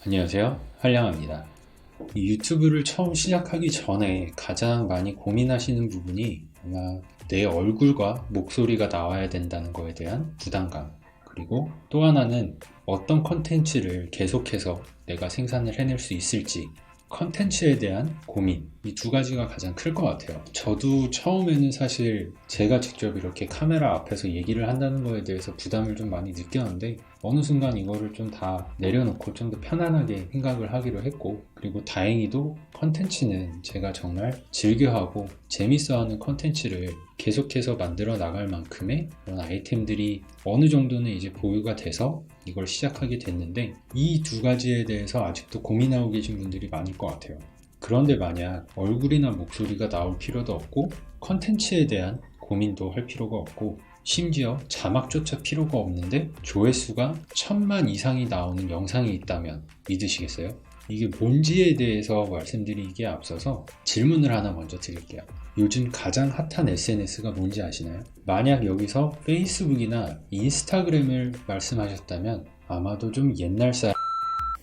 안녕하세요, 한량합니다. 이 유튜브를 처음 시작하기 전에 가장 많이 고민하시는 부분이 아마 내 얼굴과 목소리가 나와야 된다는 거에 대한 부담감, 그리고 또 하나는 어떤 컨텐츠를 계속해서 내가 생산을 해낼 수 있을지, 컨텐츠에 대한 고민, 이 두 가지가 가장 클 것 같아요. 저도 처음에는 사실 제가 직접 이렇게 카메라 앞에서 얘기를 한다는 거에 대해서 부담을 좀 많이 느꼈는데, 어느 순간 이거를 좀 다 내려놓고 좀 더 편안하게 생각을 하기로 했고, 그리고 다행히도 컨텐츠는 제가 정말 즐겨하고 재밌어하는 컨텐츠를 계속해서 만들어 나갈 만큼의 그런 아이템들이 어느 정도는 이제 보유가 돼서 이걸 시작하게 됐는데, 이 두 가지에 대해서 아직도 고민하고 계신 분들이 많을 것 같아요. 그런데 만약 얼굴이나 목소리가 나올 필요도 없고 컨텐츠에 대한 고민도 할 필요가 없고, 심지어 자막조차 필요가 없는데 조회수가 1000만 이상이 나오는 영상이 있다면 믿으시겠어요? 이게 뭔지에 대해서 말씀드리기에 앞서서 질문을 하나 먼저 드릴게요. 요즘 가장 핫한 SNS가 뭔지 아시나요? 만약 여기서 페이스북이나 인스타그램을 말씀하셨다면 아마도 좀 옛날 사람.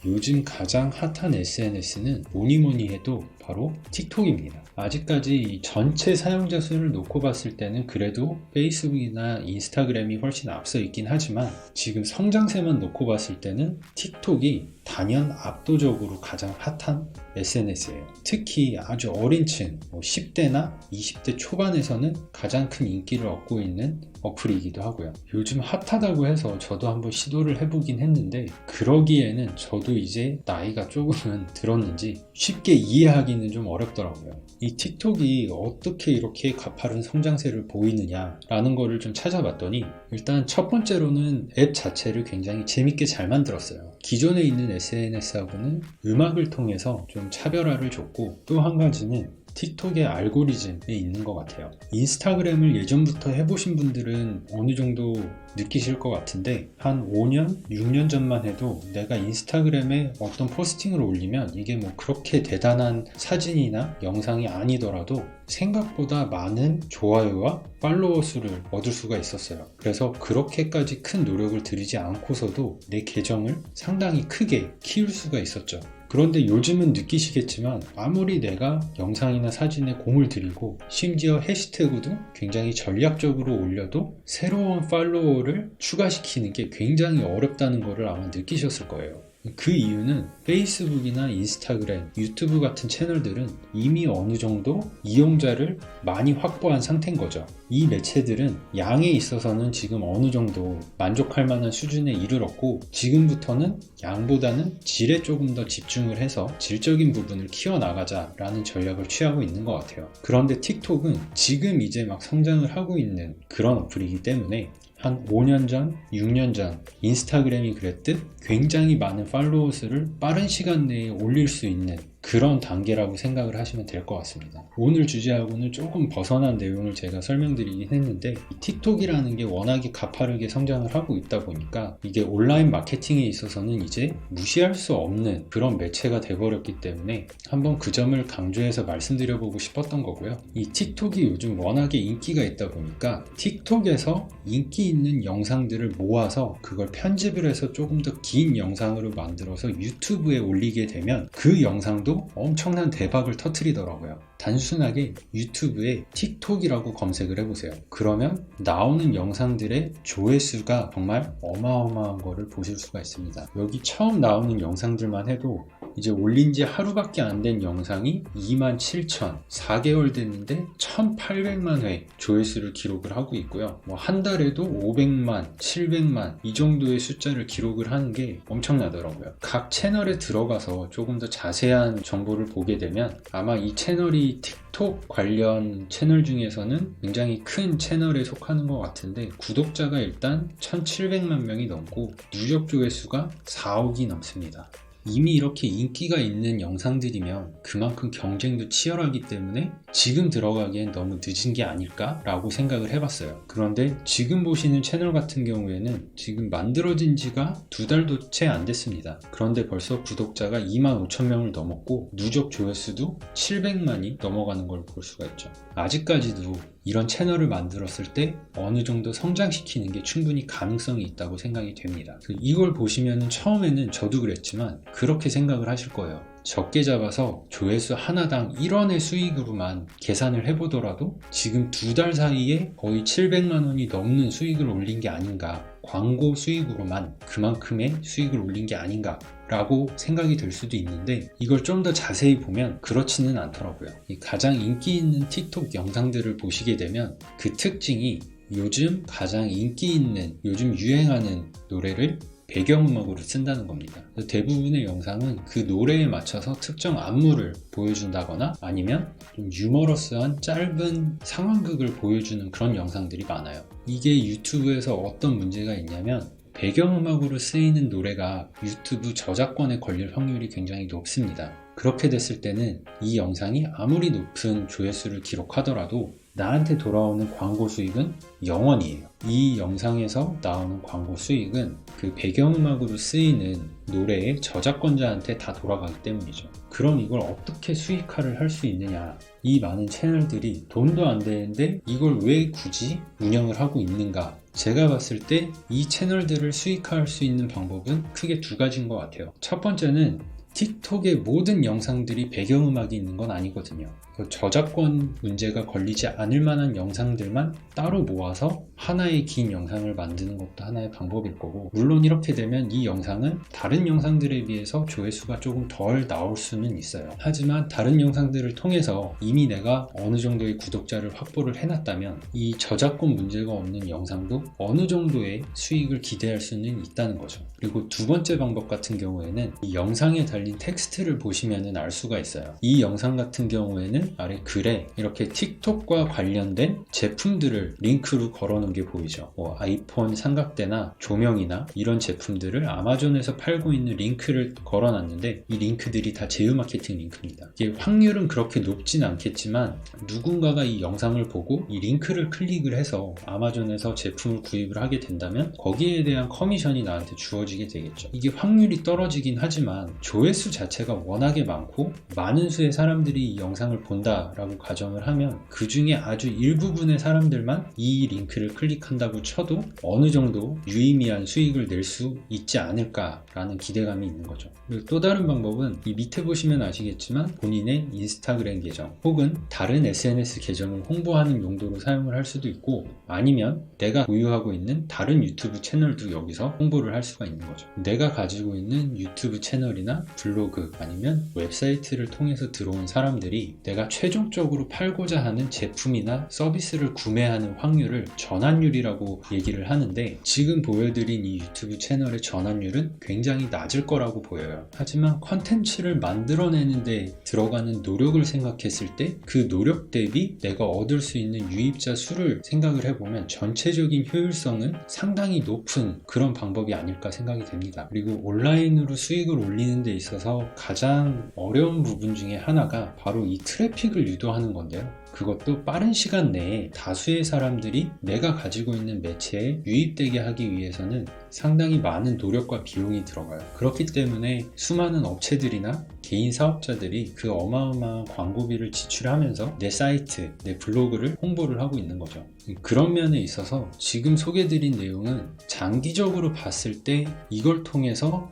요즘 가장 핫한 SNS는 뭐니 해도 바로 틱톡입니다. 아직까지 이 전체 사용자 수를 놓고 봤을 때는 그래도 페이스북이나 인스타그램이 훨씬 앞서 있긴 하지만, 지금 성장세만 놓고 봤을 때는 틱톡이 단연 압도적으로 가장 핫한 SNS예요. 특히 아주 어린 층, 10대나 20대 초반에서는 가장 큰 인기를 얻고 있는 어플이기도 하고요. 요즘 핫하다고 해서 저도 한번 시도를 해보긴 했는데, 그러기에는 저도 이제 나이가 조금은 들었는지 쉽게 이해하기는 좀 어렵더라고요. 이 틱톡이 어떻게 이렇게 가파른 성장세를 보이느냐라는 거를 좀 찾아봤더니, 일단 첫 번째로는 앱 자체를 굉장히 재밌게 잘 만들었어요. 기존에 있는 SNS하고는 음악을 통해서 좀 차별화를 줬고, 또 한 가지는 틱톡의 알고리즘에 있는 것 같아요. 인스타그램을 예전부터 해보신 분들은 어느 정도 느끼실 것 같은데, 한 5년, 6년 전만 해도 내가 인스타그램에 어떤 포스팅을 올리면 이게 뭐 그렇게 대단한 사진이나 영상이 아니더라도 생각보다 많은 좋아요와 팔로워 수를 얻을 수가 있었어요. 그래서 그렇게까지 큰 노력을 들이지 않고서도 내 계정을 상당히 크게 키울 수가 있었죠. 그런데 요즘은 느끼시겠지만, 아무리 내가 영상이나 사진에 공을 들이고 심지어 해시태그도 굉장히 전략적으로 올려도 새로운 팔로워를 추가시키는 게 굉장히 어렵다는 것을 아마 느끼셨을 거예요. 그 이유는 페이스북이나 인스타그램, 유튜브 같은 채널들은 이미 어느 정도 이용자를 많이 확보한 상태인 거죠. 이 매체들은 양에 있어서는 지금 어느 정도 만족할 만한 수준에 이르렀고, 지금부터는 양보다는 질에 조금 더 집중을 해서 질적인 부분을 키워나가자라는 전략을 취하고 있는 것 같아요. 그런데 틱톡은 지금 이제 막 성장을 하고 있는 그런 어플이기 때문에, 한 5년 전, 6년 전 인스타그램이 그랬듯 굉장히 많은 팔로워 수를 빠른 시간 내에 올릴 수 있는 그런 단계라고 생각을 하시면 될 것 같습니다. 오늘 주제하고는 조금 벗어난 내용을 제가 설명드리긴 했는데, 이 틱톡이라는 게 워낙에 가파르게 성장을 하고 있다 보니까 이게 온라인 마케팅에 있어서는 이제 무시할 수 없는 그런 매체가 돼버렸기 때문에 한번 그 점을 강조해서 말씀드려보고 싶었던 거고요. 이 틱톡이 요즘 워낙에 인기가 있다 보니까 틱톡에서 인기 있는 영상들을 모아서 그걸 편집을 해서 조금 더 긴 영상으로 만들어서 유튜브에 올리게 되면 그 영상도 엄청난 대박을 터뜨리더라고요. 단순하게 유튜브에 틱톡이라고 검색을 해보세요. 그러면 나오는 영상들의 조회수가 정말 어마어마한 거를 보실 수가 있습니다. 여기 처음 나오는 영상들만 해도 이제 올린 지 하루밖에 안 된 영상이 27,000, 4개월 됐는데 1,800만 회 조회수를 기록을 하고 있고요. 뭐 한 달에도 500만, 700만 이 정도의 숫자를 기록을 하는 게 엄청나더라고요. 각 채널에 들어가서 조금 더 자세한 정보를 보게 되면 아마 이 채널이 틱톡 관련 채널 중에서는 굉장히 큰 채널에 속하는 것 같은데, 구독자가 일단 1,700만 명이 넘고 누적 조회수가 4억이 넘습니다. 이미 이렇게 인기가 있는 영상들이면 그만큼 경쟁도 치열하기 때문에 지금 들어가기엔 너무 늦은 게 아닐까 라고 생각을 해봤어요. 그런데 지금 보시는 채널 같은 경우에는 지금 만들어진 지가 2달도 채 안 됐습니다. 그런데 벌써 구독자가 25,000명을 넘었고 누적 조회수도 700만이 넘어가는 걸 볼 수가 있죠. 아직까지도 이런 채널을 만들었을 때 어느 정도 성장시키는 게 충분히 가능성이 있다고 생각이 됩니다. 이걸 보시면 처음에는 저도 그랬지만 그렇게 생각을 하실 거예요. 적게 잡아서 조회수 하나당 1원의 수익으로만 계산을 해보더라도 지금 2달 사이에 거의 700만 원이 넘는 수익을 올린 게 아닌가, 광고 수익으로만 그만큼의 수익을 올린 게 아닌가 라고 생각이 들 수도 있는데, 이걸 좀 더 자세히 보면 그렇지는 않더라고요. 가장 인기 있는 틱톡 영상들을 보시게 되면 그 특징이 요즘 가장 인기 있는, 요즘 유행하는 노래를 배경음악으로 쓴다는 겁니다. 대부분의 영상은 그 노래에 맞춰서 특정 안무를 보여준다거나 아니면 좀 유머러스한 짧은 상황극을 보여주는 그런 영상들이 많아요. 이게 유튜브에서 어떤 문제가 있냐면, 배경음악으로 쓰이는 노래가 유튜브 저작권에 걸릴 확률이 굉장히 높습니다. 그렇게 됐을 때는 이 영상이 아무리 높은 조회수를 기록하더라도 나한테 돌아오는 광고 수익은 0원이에요. 이 영상에서 나오는 광고 수익은 그 배경음악으로 쓰이는 노래의 저작권자한테 다 돌아가기 때문이죠. 그럼 이걸 어떻게 수익화를 할 수 있느냐? 이 많은 채널들이 돈도 안 되는데 이걸 왜 굳이 운영을 하고 있는가? 제가 봤을 때 이 채널들을 수익화할 수 있는 방법은 크게 2가지인 것 같아요. 첫 번째는 틱톡의 모든 영상들이 배경음악이 있는 건 아니거든요. 저작권 문제가 걸리지 않을 만한 영상들만 따로 모아서 하나의 긴 영상을 만드는 것도 하나의 방법일 거고, 물론 이렇게 되면 이 영상은 다른 영상들에 비해서 조회수가 조금 덜 나올 수는 있어요. 하지만 다른 영상들을 통해서 이미 내가 어느 정도의 구독자를 확보를 해놨다면 이 저작권 문제가 없는 영상도 어느 정도의 수익을 기대할 수는 있다는 거죠. 그리고 2번째 방법 같은 경우에는 이 영상에 달린 텍스트를 보시면 알 수가 있어요. 이 영상 같은 경우에는 아래 글에 이렇게 틱톡과 관련된 제품들을 링크로 걸어놓은 게 보이죠. 아이폰 삼각대나 조명이나 이런 제품들을 아마존에서 팔고 있는 링크를 걸어놨는데, 이 링크들이 다 제휴 마케팅 링크입니다. 이게 확률은 그렇게 높진 않겠지만 누군가가 이 영상을 보고 이 링크를 클릭을 해서 아마존에서 제품을 구입을 하게 된다면 거기에 대한 커미션이 나한테 주어지게 되겠죠. 이게 확률이 떨어지긴 하지만 조회수 자체가 워낙에 많고 많은 수의 사람들이 이 영상을 본다라고 가정을 하면 그 중에 아주 일부분의 사람들만 이 링크를 클릭한다고 쳐도 어느 정도 유의미한 수익을 낼 수 있지 않을까라는 기대감이 있는 거죠. 그리고 또 다른 방법은 이 밑에 보시면 아시겠지만 본인의 인스타그램 계정 혹은 다른 SNS 계정을 홍보하는 용도로 사용을 할 수도 있고, 아니면 내가 보유하고 있는 다른 유튜브 채널도 여기서 홍보를 할 수가 있는 거죠. 내가 가지고 있는 유튜브 채널이나 블로그 아니면 웹사이트를 통해서 들어온 사람들이 내가 최종적으로 팔고자 하는 제품이나 서비스를 구매하는 확률을 전환율이라고 얘기를 하는데, 지금 보여드린 이 유튜브 채널의 전환율은 굉장히 낮을 거라고 보여요. 하지만 컨텐츠를 만들어내는데 들어가는 노력을 생각했을 때 그 노력 대비 내가 얻을 수 있는 유입자 수를 생각을 해보면 전체적인 효율성은 상당히 높은 그런 방법이 아닐까 생각이 됩니다. 그리고 온라인으로 수익을 올리는 데 있어서 가장 어려운 부분 중에 하나가 바로 이 트래픽을 유도하는 건데요. 그것도 빠른 시간 내에 다수의 사람들이 내가 가지고 있는 매체에 유입되게 하기 위해서는 상당히 많은 노력과 비용이 들어가요. 그렇기 때문에 수많은 업체들이나 개인 사업자들이 그 어마어마한 광고비를 지출하면서 내 사이트, 내 블로그를 홍보를 하고 있는 거죠. 그런 면에 있어서 지금 소개드린 내용은 장기적으로 봤을 때 이걸 통해서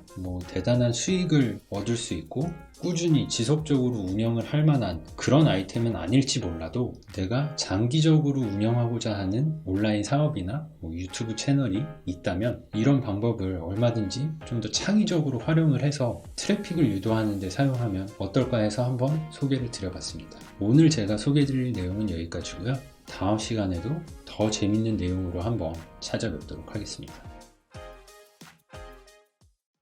대단한 수익을 얻을 수 있고 꾸준히 지속적으로 운영을 할 만한 그런 아이템은 아닐지 몰라도, 내가 장기적으로 운영하고자 하는 온라인 사업이나 유튜브 채널이 있다면 이런 방법을 얼마든지 좀 더 창의적으로 활용을 해서 트래픽을 유도하는 데 사용하면 어떨까 해서 한번 소개를 드려봤습니다. 오늘 제가 소개드릴 내용은 여기까지고요. 다음 시간에도 더 재밌는 내용으로 한번 찾아뵙도록 하겠습니다.